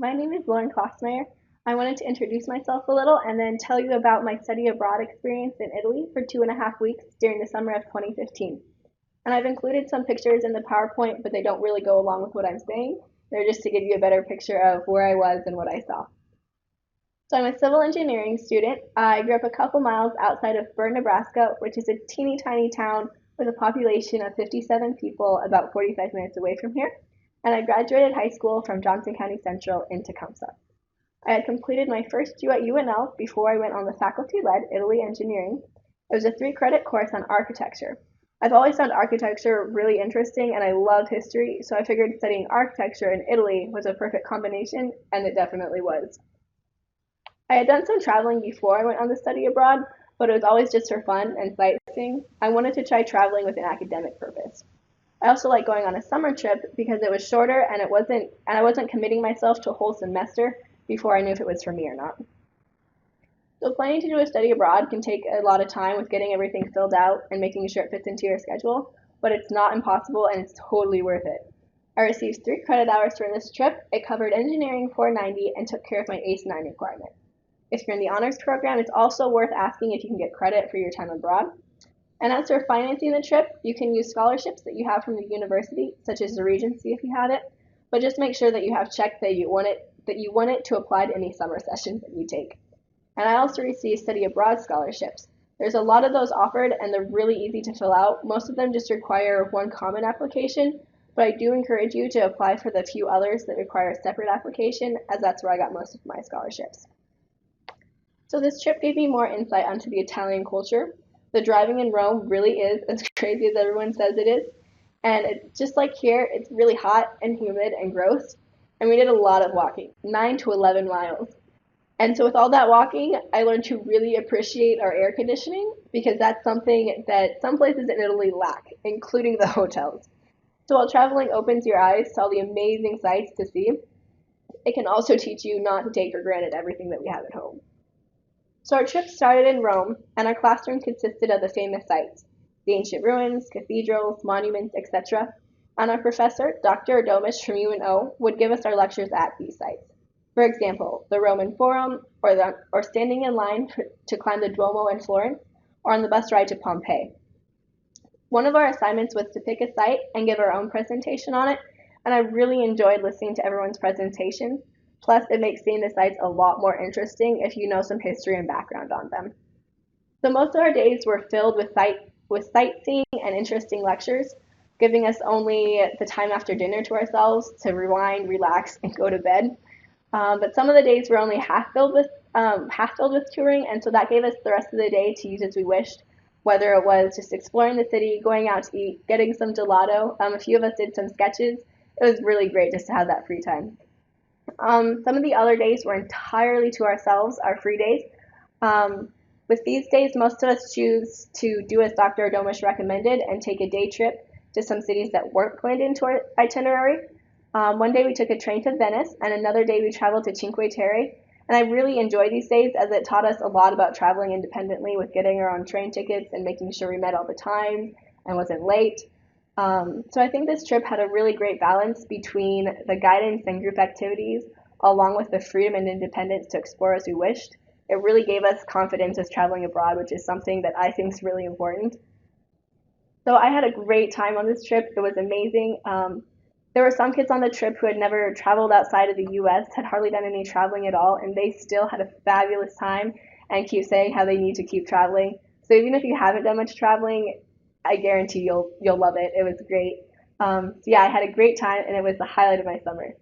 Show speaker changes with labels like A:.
A: My name is Klaasmeyer. I wanted to introduce myself a little and then tell you about my study abroad experience in Italy for 2.5 weeks during the summer of 2015. And I've included some pictures in the PowerPoint, but they don't really go along with what I'm saying. They're just to give you a better picture of where I was and what I saw. So I'm a civil engineering student. I grew up a couple miles outside of Burr, Nebraska, which is a teeny tiny town with a population of 57 people about 45 minutes away from here. And I graduated high school from Johnson County Central in Tecumseh. I had completed my first year at UNL before I went on the faculty-led Italy engineering. It was a 3-credit course on architecture. I've always found architecture really interesting and I love history, so I figured studying architecture in Italy was a perfect combination, and it definitely was. I had done some traveling before I went on the study abroad, but it was always just for fun and sightseeing. I wanted to try traveling with an academic purpose. I also like going on a summer trip because it was shorter and I wasn't committing myself to a whole semester before I knew if it was for me or not. So planning to do a study abroad can take a lot of time with getting everything filled out and making sure it fits into your schedule, but it's not impossible and it's totally worth it. I received 3 credit hours for this trip. It covered engineering 490 and took care of my ACE 9 requirement. If you're in the honors program, it's also worth asking if you can get credit for your time abroad. And as for financing the trip, you can use scholarships that you have from the university, such as the Regency if you have it, but just make sure that you have checked that you want it to apply to any summer sessions that you take. And I also received study abroad scholarships. There's a lot of those offered and they're really easy to fill out. Most of them just require one common application, but I do encourage you to apply for the few others that require a separate application, as that's where I got most of my scholarships. So this trip gave me more insight onto the Italian culture. The driving in Rome really is as crazy as everyone says it is. And it's just like here, it's really hot and humid and gross. And we did a lot of walking, 9 to 11 miles. And so with all that walking, I learned to really appreciate our air conditioning because that's something that some places in Italy lack, including the hotels. So while traveling opens your eyes to all the amazing sights to see, it can also teach you not to take for granted everything that we have at home. So our trip started in Rome, and our classroom consisted of the famous sites, the ancient ruins, cathedrals, monuments, etc. And our professor, Dr. Adomish from UNO, would give us our lectures at these sites. For example, the Roman Forum, or standing in line to climb the Duomo in Florence, or on the bus ride to Pompeii. One of our assignments was to pick a site and give our own presentation on it, and I really enjoyed listening to everyone's presentations. Plus, it makes seeing the sites a lot more interesting if you know some history and background on them. So most of our days were filled with sightseeing and interesting lectures, giving us only the time after dinner to ourselves to rewind, relax, and go to bed. But some of the days were only half filled with touring, and so that gave us the rest of the day to use as we wished, whether it was just exploring the city, going out to eat, getting some gelato. A few of us did some sketches. It was really great just to have that free time. Some of the other days were entirely to ourselves, our free days. With these days, most of us choose to do as Dr. Adomish recommended and take a day trip to some cities that weren't planned into our itinerary. One day we took a train to Venice, and another day we traveled to Cinque Terre. And I really enjoyed these days as it taught us a lot about traveling independently with getting our own train tickets and making sure we met all the times and wasn't late. So I think this trip had a really great balance between the guidance and group activities, along with the freedom and independence to explore as we wished. It really gave us confidence as traveling abroad, which is something that I think is really important. So I had a great time on this trip. It was amazing. There were some kids on the trip who had never traveled outside of the US, had hardly done any traveling at all, and they still had a fabulous time and keep saying how they need to keep traveling. So even if you haven't done much traveling, I guarantee you'll love it. It was great. So yeah, I had a great time and it was the highlight of my summer.